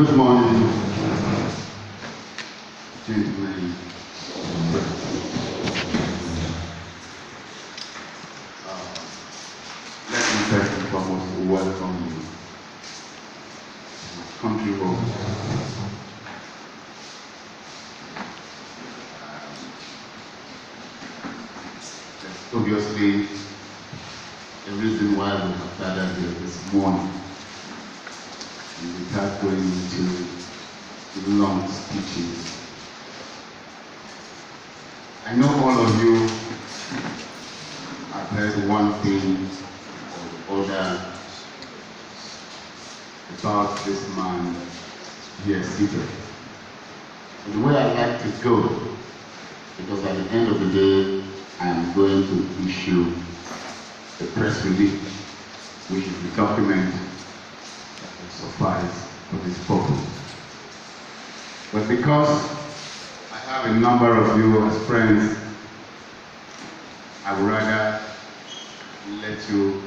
Good morning, gentlemen. Let me first and foremost welcome you to my country home. There's obviously a reason why we have gathered here this morning. Without going into long speeches, I know all of you have heard one thing or the other about this man here seated. And the way I like to go, because at the end of the day, I am going to issue a press release, which is the document suffice for this purpose. But because I have a number of you as friends, I would rather let you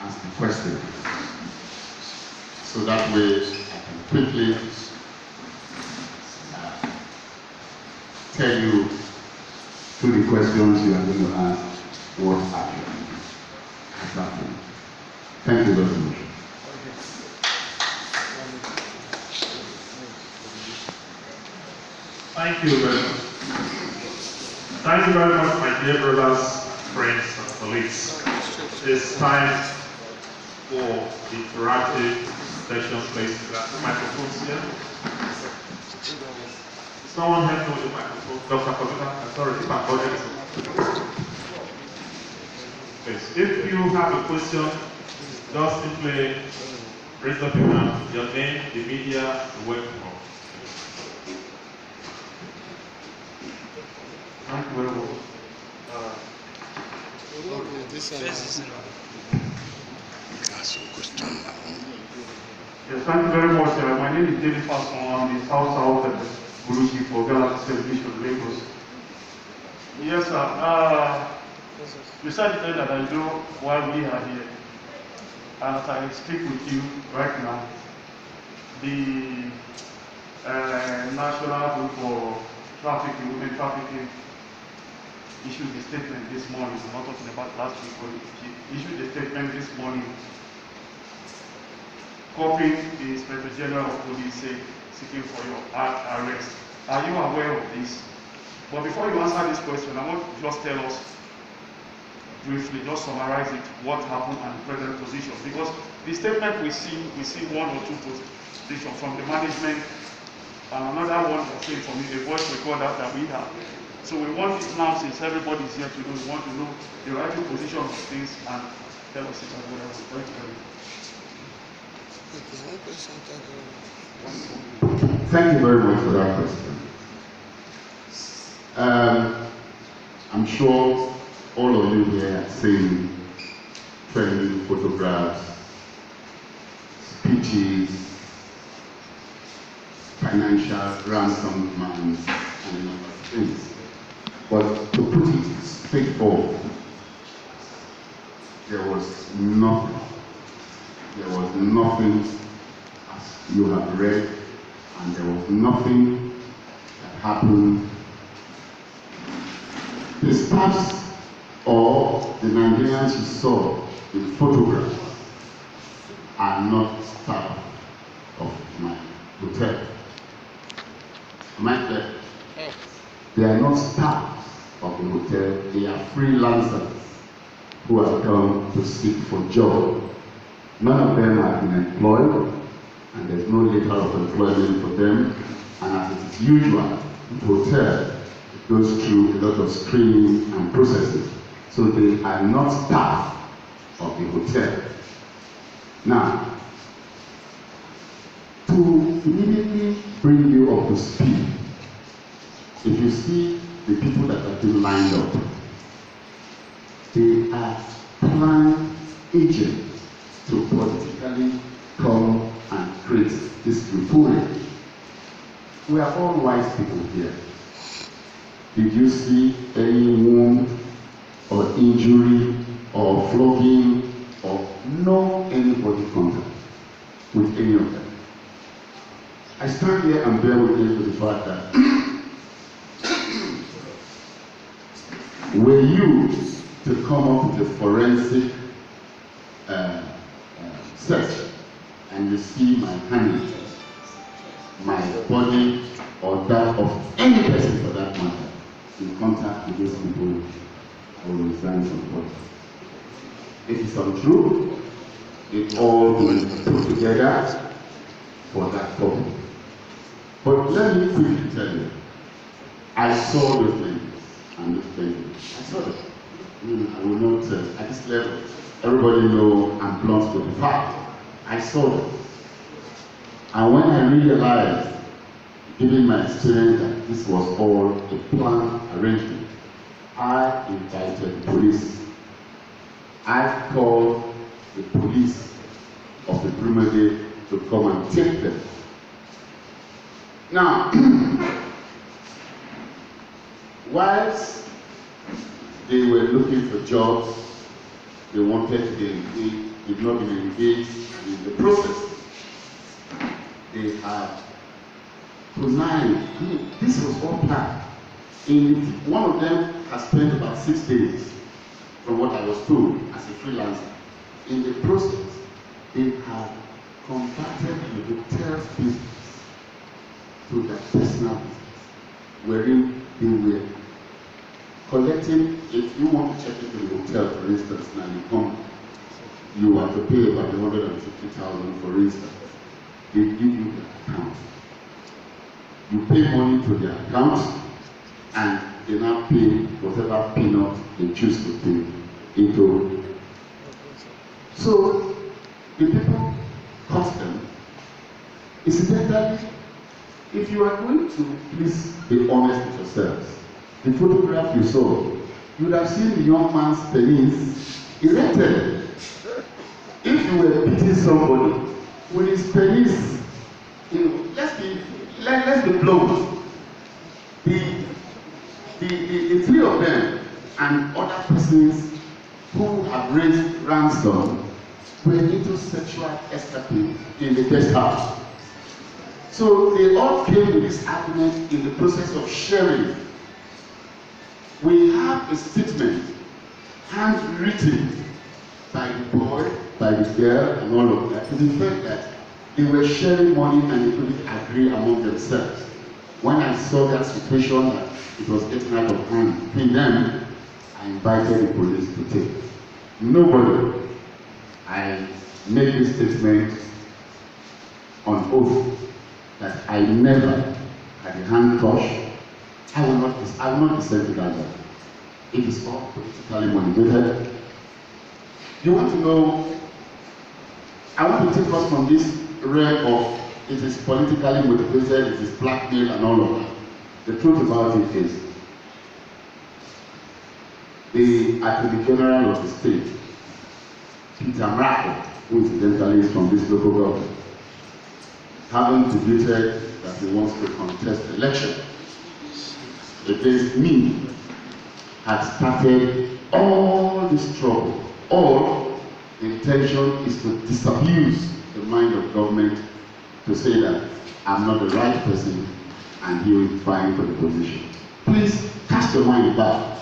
ask the question. So that way I can quickly tell you through the questions you are going to ask what actually has happened. Thank you very much. Thank you very much. Thank you very much, my dear brothers, friends, and colleagues. It's time for the interactive session, please. Microphones here. Someone help me with the microphone. Dr. Komita, sorry, if I'm audible. Please, if you have a question, just simply raise up your hand, your name, the media, the web. Thank you very much. Yes, thank you very much. My name is David Fasson. I'm the South Burundi for Galaxy Television, Lagos. Yes, sir. You said that I know why we are here. And as I speak with you right now, the National Group for Trafficking, Women Trafficking, issued a statement this morning. I'm not talking about last week, but she issued a statement this morning copying the Inspector General of Police seeking for your arrest. Are you aware of this? But before you answer this question, I want to just tell us briefly, just summarize it, what happened and the present position. Because the statement we see one or two positions from the management, and another one was saying for me, the voice recorder that we have. So we want it now, since everybody is here to know, we want to know the rightful position of things and tell us it as well. Thank you. Thank you very much for that question. I'm sure all of you here have seen trending photographs, speeches, financial ransom demands, and a number of things. But to put it straightforward, there was nothing. There was nothing as you have read, and there was nothing that happened. The staffs or the Nigerians you saw in photographs are not staff of my hotel. Am I clear? They are not staff of the hotel, they are freelancers who have come to seek for job. None of them have been employed, and there's no letter of employment for them. And as it is usual, the hotel goes through a lot of screening and processing. So they are not staff of the hotel. Now, to immediately bring you up to speed, if you see the people that have been lined up, they are planned agents to politically come and create this euphoria. We are all wise people here. Did you see any wound or injury or flogging or no anybody contact with any of them? I stand here and bear witness to the fact that were you to come up with a forensic search and you see my hand, my body, or that of any person for that matter, in contact with those people, I will resign from politics. It is untrue. It all will be put together for that purpose. But let me quickly tell you, I saw those things and those things. I saw them. I will not at this level. Everybody knows I'm blunt to the fact. I saw them. And when I realized, given my experience, that this was all a planned arrangement, I invited the police. I called the police of the Brumade to come and take them. Now, whilst they were looking for jobs, they wanted to be engaged, did not be engaged in the process. They had connived. This was all planned. One of them has spent about 6 days, from what I was told, as a freelancer. In the process, they had converted the hotel business to their personal business, wherein they were collecting. If you want to check into the hotel, for instance, now you have to pay about 150,000, for instance. They give you the account. You pay money to their account, and they now pay whatever peanut they choose to pay into. So the people cost them. Incidentally, if you are going to please be honest with yourselves, the photograph you saw, you would have seen the young man's penis erected. If you were beating somebody with his penis, let's be blunt. The three of them and other persons who have raised ransom were into sexual escapade in the guest house. So they all came with this argument in the process of sharing. We have a statement handwritten by the boy, by the girl, and all of that, to the fact that they were sharing money and they couldn't agree among themselves. When I saw that situation, that it was getting out of hand between them, I invited the police to take it. Nobody. I made this statement on oath that I never had a hand touch. I will not dissent to that. It is all politically motivated. You want to know? I want to take us from this realm of it is politically motivated, it is blackmail and all of that. The truth about it is, the Attorney General of the state, Peter Mrako, who incidentally is from this local government, having debated that he wants to contest the election against me, had started all this trouble. All the intention is to disabuse the mind of government to say that I'm not the right person and he will be vying for the position. Please cast your mind back.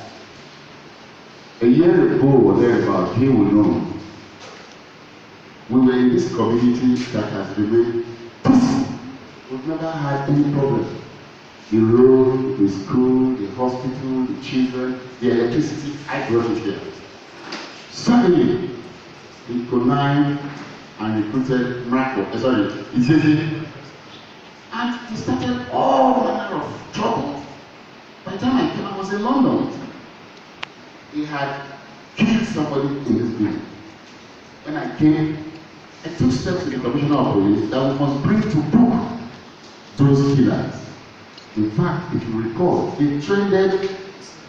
A year ago or thereabout, he will know. We were in this community that has remained peaceful. We've never had any problem. The road, the school, the hospital, the children, the electricity, I brought it here. Suddenly, he connived and recruited Izezi, and he started all manner of trouble. By the time I came, I was in London. He had killed somebody in this building. When I came, I took steps to the Commissioner of Police that we must bring to book those killers. In fact, if you recall, they trended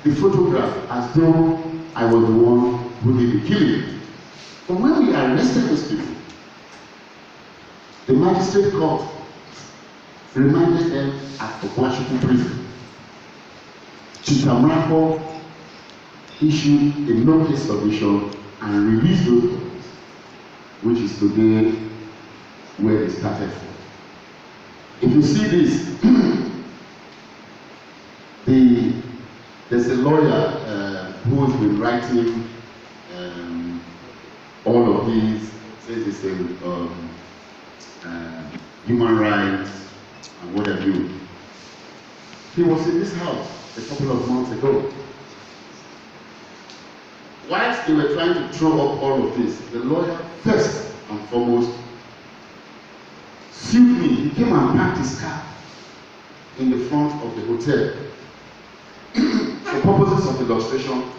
the photograph as though I was the one who did the killing. But when we arrested those people, the magistrate court remanded them at the Washington prison. Peter Mrako issued a notice submission and released those police, which is today where they started from. If you see this, there's a lawyer who has been writing all of these, says it's human rights and what have you. He was in this house a couple of months ago. Whilst they were trying to throw up all of this, the lawyer first and foremost sued me. He came and parked his car in the front of the hotel. For purposes of illustration,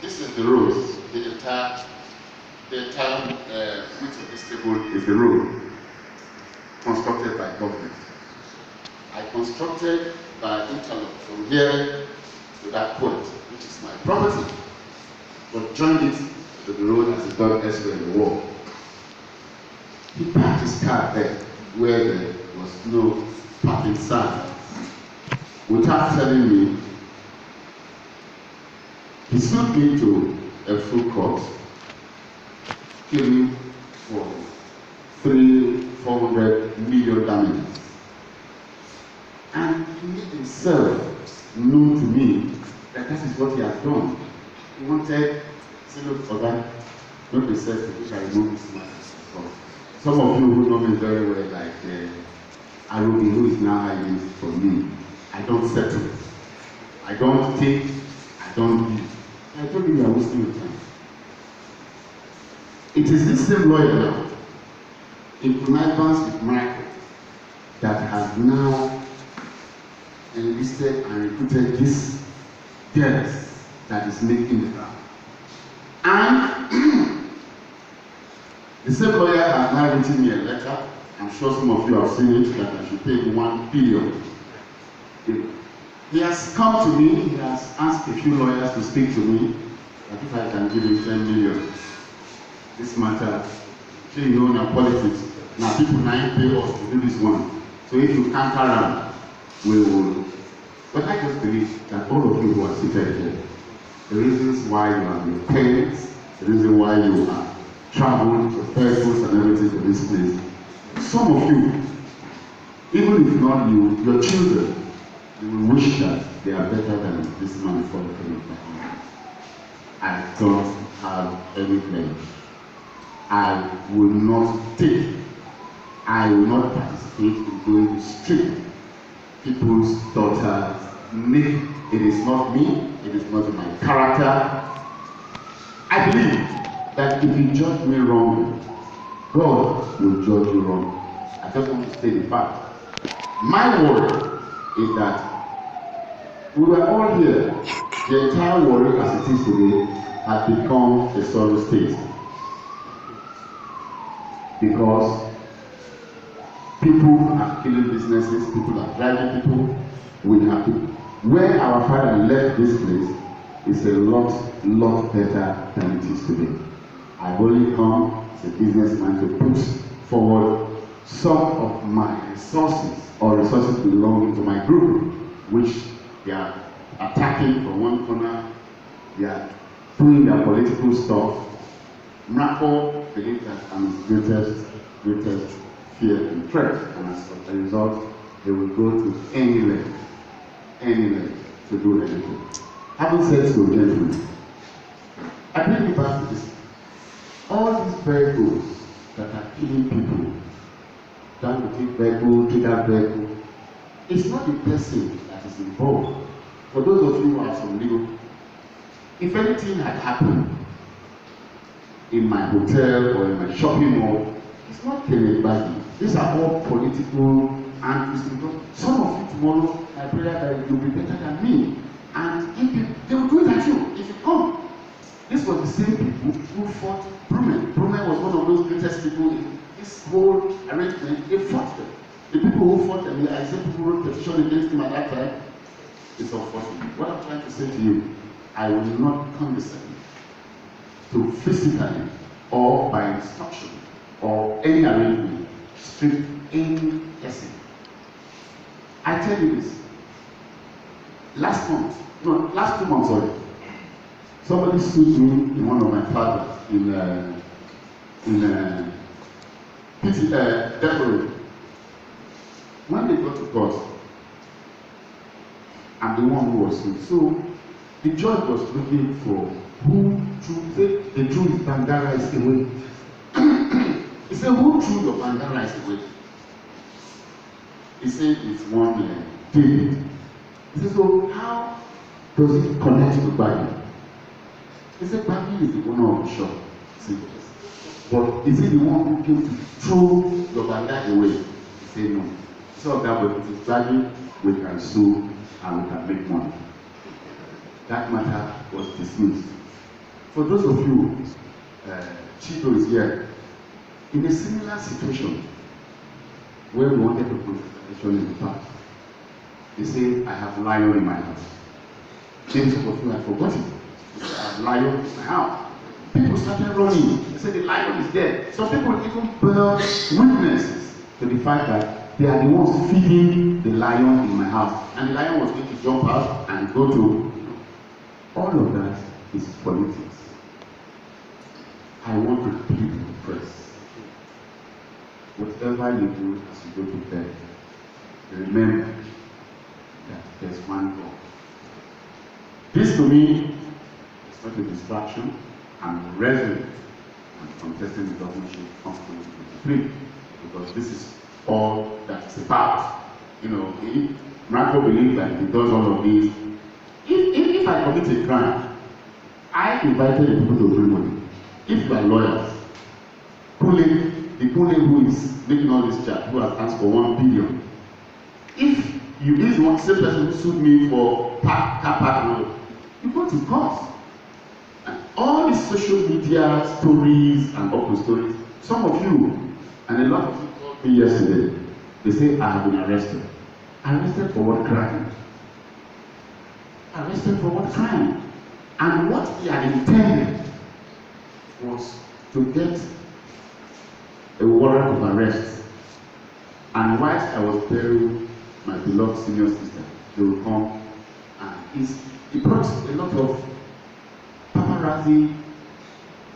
this is the road. The entire width of this table is the road constructed by government. I constructed by interlock from here to that point, which is my property, but joined it to the road as it done elsewhere in the wall. He parked his car there where there was no parking sign. Without telling me, he sued me to a full court, killing for 300-400 million damages. And he made himself known to me that that is what he has done. He wanted to say, look, for that, not be said to which I remove this matter. Some of you who know me very well, like Arubi, who is now hiding for me, I don't settle. I don't take, I don't give. I told you you are wasting your time. It is this same lawyer now, in connivance with Miracle, that has now enlisted and recruited this girl that is making the round. And the same lawyer has now written me a letter. I'm sure some of you have seen it, that I should pay 1 billion. He has come to me, he has asked a few lawyers to speak to me, that if I can give him 10 million. This matter, you know, now politics. Now people now pay us to do this one. So if you can't around, we will. But I just believe that all of you who are seated here, the reasons why you have your parents, the reason why you have traveled, the vehicles and everything to this place, some of you, even if not you, your children, you will wish that they are better than this man for the I don't have any claim. I will not take, I will not participate in going to strip people's daughters naked. It is not me, it is not my character. I believe that if you judge me wrongly, God will judge you wrong. I just want to state the fact. My word is that we were all here. The entire world as it is today has become a sorrow state. Because people are killing businesses, people are driving people, we have people. Where our father left this place is a lot better than it is today. I've only come as a businessman to put forward some of my resources or resources belonging to my group, which they are attacking from one corner, they are doing their political stuff. Miracle believes that I'm his greatest fear and threat, and as a result, they will go to any length to do anything. Having said so, gentlemen, I bring you back to this. All these vehicles that are killing people, down to take vehicle, trigger vehicle, it's not the person that is involved. For those of you who are from legal, if anything had happened in my hotel or in my shopping mall, it's not Kenneth Gbagi. These are all political and some of you tomorrow, I pray that you'll be better than me. And if they will do it at you if you come. This was the same people who fought Brumen. Brumen was one of those greatest people in this whole arrangement. They fought them. The people who fought them, I said people wrote petition against him at that time. It's unfortunate. What I'm trying to say to you, I will not condescend to physically or by instruction or any arrangement strip any person. I tell you this. Last 2 months, sorry. Somebody sued me in one of my fathers in Decorate. when they got to court, I'm the one who was sued. So the judge was looking for who threw his banga rice away. He said, who threw your banga rice away? He said, it's one David. He said, so how does it connect to Gbagi? He said, Gbagi is the owner of the shop. See, but is he the one who came to throw your banga away? He said, no. So that way, it is Gbagi, we can sue and we can make money. That matter was dismissed. For those of you, Chico is here, in a similar situation where we wanted to put in the past, they say, I have lion in my house. Maybe some of you have forgotten. They say, I have lion in my house. People started running. They said the lion is dead. Some people even bear witnesses to the fact that they are the ones feeding the lion in my house. And the lion was going to jump out and go to. All of that is politics. I want to plead with the press. Whatever you do as you go to bed, remember that there's one God. This to me is not a distraction. I'm resolute and contesting the governorship of 2023 because this is all that it's about. You know, Marco believes that if he does all of these, if I commit a crime, I invited the people to bring money. If you are lawyers, the Kule who is making all this charge, who has asked for 1 billion, if you is the one same person who sued me for car park road, you go to court. And all these social media stories and open stories, some of you, and a lot of you called me yesterday, they say I have been arrested. Arrested for what crime? Arrested for what crime? And what he had intended was to get a warrant of arrest. And whilst I was burying my beloved senior sister, they will come and he brought a lot of paparazzi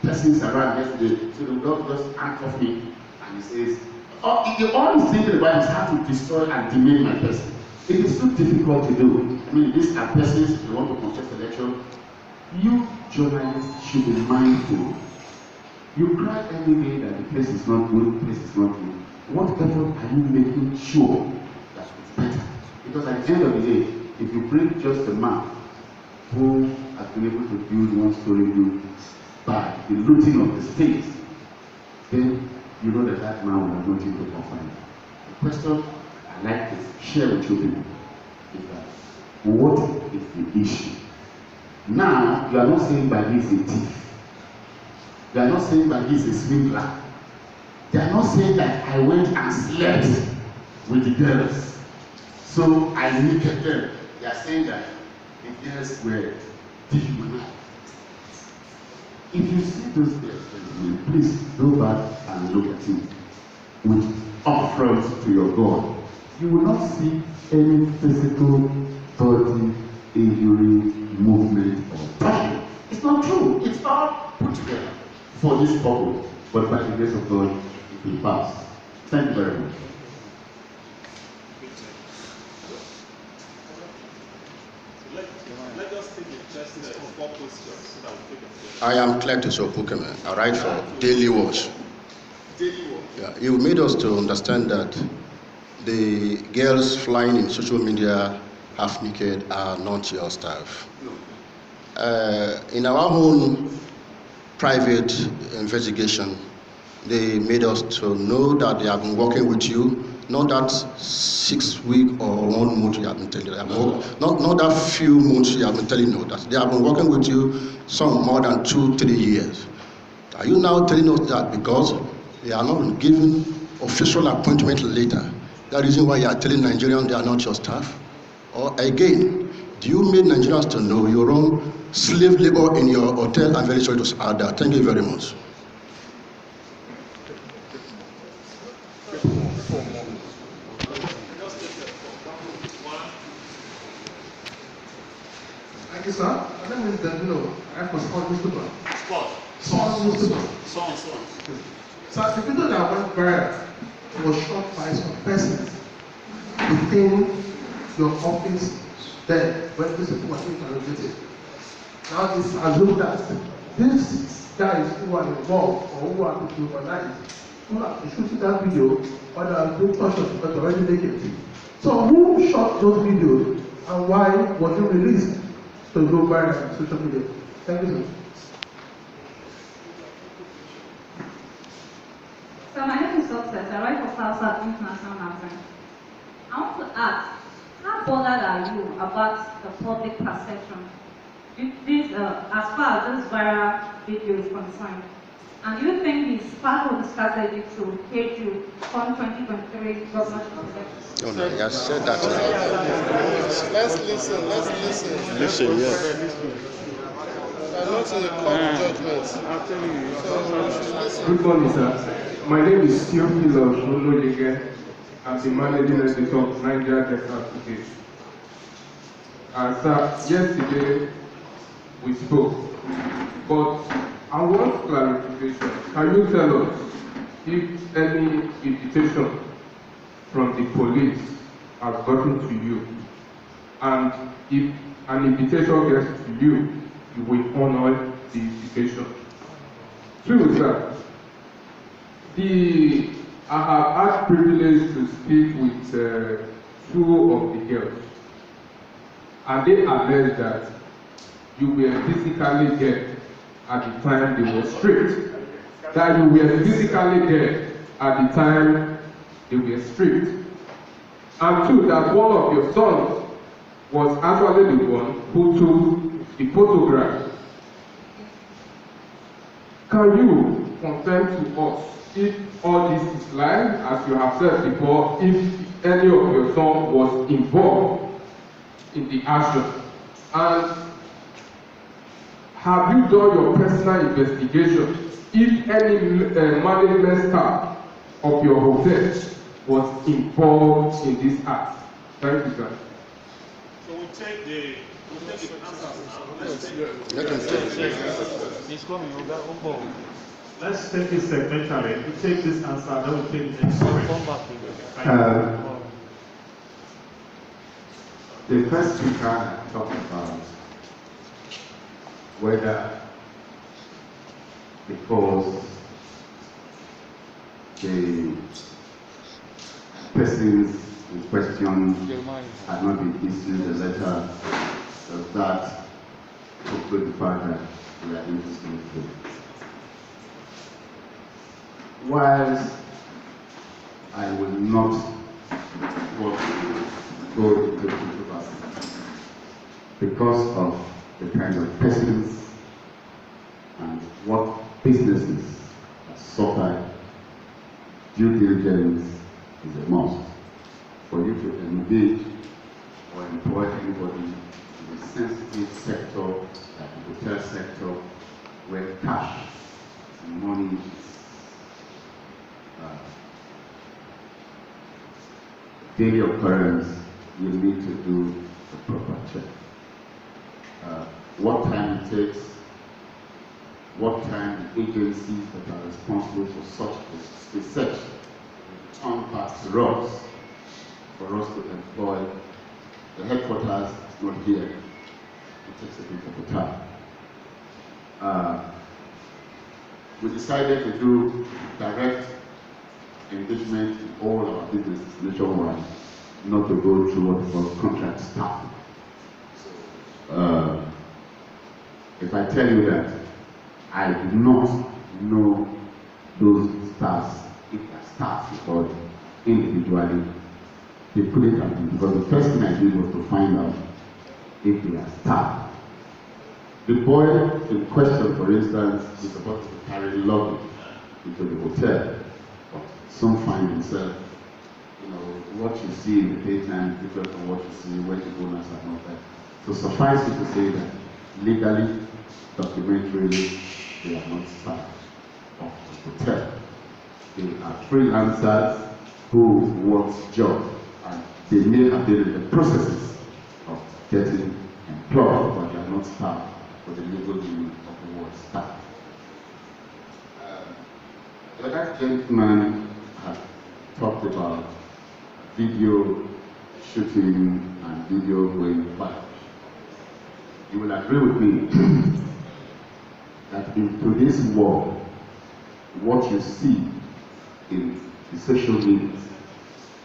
persons around yesterday. So the dog just handcuffed me and he says, all he's thinking about is how to destroy and demean my person. It is too difficult to do. I mean, these are persons who want to contest election. You journalists should be mindful. You cry every day that the place is not good, the place is not good. What effort are you making sure that it's better? Because at the end of the day, if you bring just a man who has been able to build one story build by the looting of the state, then you know that that man will have nothing to confine. The question I like to share with you people is that what is the issue? Now, you are not saying Gbagi is a thief. You are not saying Gbagi is a swindler. They are not saying that I went and slept with the girls, so I naked them. They are saying that the girls were dehumanized. If you see those girls, please go back and look at it with upfront to your God. You will not see any physical body injury, movement, or touching. It's not true. It's all put together for this purpose. But by the grace of God, it will pass. Thank you very much. Let us take just 4 questions so that we take it. I am Cletus Opukeme. I write for Daily Watch. Daily Watch. Yeah, you made us to understand that the girls flying in social media half naked are not your staff. No. In our own private investigation, they made us to know that they have been working with you, not that 6 weeks or 1 month you have been telling them, not that few months you have been telling you that they have been working with you some more than 2-3 years. Are you now telling us that because they are not given official appointment later, that reason why you are telling Nigerians they are not your staff? Or again, do you make Nigerians to know you run slave labor in your hotel? I'm very sorry to add that. Thank you very much. Thank you, sir. My name is Danilo. I'm from Sport Newspaper. Sport Newspaper. Song. So the video that went viral was shot by some persons within your office then when these people were interrogated. Now it's assumed that these guys who are involved or who are to organize, who are shooting that video, or they are doing touch because they're already naked. So who shot those videos and why was it released to go viral on social media? Thank you, sir. So my name is Success. I write for Southside International Magazine. I want to ask, how bothered are you about the public perception? This, as far as this viral video is concerned, and do you think it's part of the strategy to hate you from 2023 governorship elections? Oh no, he has said that. Let's listen. Listen, yeah. I'm not in the court judgment. So, Good morning, sir. My name is Chief Kenneth Gbagi. I'm the managing editor of Nigeria Delta today. Sir, yesterday we spoke, but I want clarification. Can you tell us if any invitation from the police has gotten to you, and if an invitation gets to you, you will honor the invitation? True, sir. I have had privilege to speak with two of the girls, and they alleged that you were physically there at the time they were stripped. That you were physically there at the time they were stripped. And two, that one of your sons was actually the one who took the photograph. Can you confirm to us if all this is lying, as you have said before, if any of your sons was involved in the action? And have you done your personal investigation if any management staff of your hotel was involved in this act? Thank you, sir. So we'll take the answers. Let him say. He's coming, Oga. Let's take it segmentally. We take this answer, then we'll take the next one. Come back. The first speaker talked about whether because the persons in question had not been issued a letter, does that conclude the fact that we are interested in food? Whilst I will not want to go into controversy because of the kind of persons and what businesses have suffered, due diligence is a must. For you to engage or employ anybody in a sensitive sector like the hotel sector where cash and money daily occurrence, you need to do the proper check. What time it takes, what time the agencies that are responsible for such research return back to us for us to employ. The headquarters is not here. It takes a bit of time. We decided to do direct engagement in all our businesses nationwide, not to go through what we call contract staff. If I tell you that I do not know those staffs, if they're staff, because individually they couldn't have been, because the first thing I did was to find out if they are staff. The boy in question, for instance, is supposed to carry luggage into the hotel, but some find himself, what you see in the daytime is different from what you see when you go and all that. So suffice it to say that legally, documentarily, they are not staff of the hotel. They are freelancers who want jobs, and they may have been in the processes of getting employed, but they are not staff for the legal meaning of the word staff. The other gentleman had talked about video shooting and video going viral. You will agree with me that in today's world, what you see in the social media,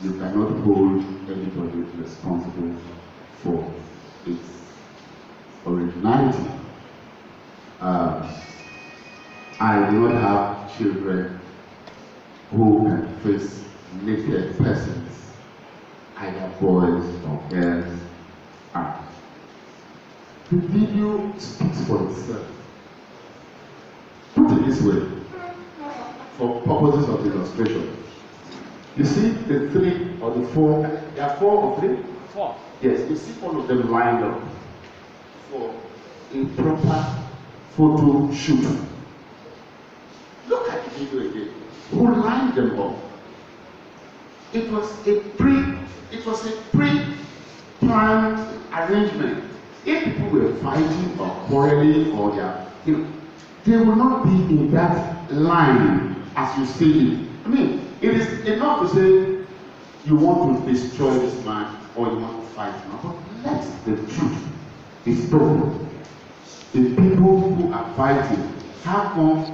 you cannot hold anybody responsible for its originality. I do not have children who can face naked persons, either boys or girls. The video speaks for itself. Put it this way, for purposes of illustration. You see the 3 or the 4, there are 4 or 3? 4. Yes, you see all of them lined up for a proper photo shoot. Look at the video again. Who lined them up? It was a pre-planned arrangement. If people were fighting or quarreling or they will not be in that line as you see it. I mean, it is enough to say you want to destroy this man or you want to fight him, but let the truth be spoken. The people who are fighting have come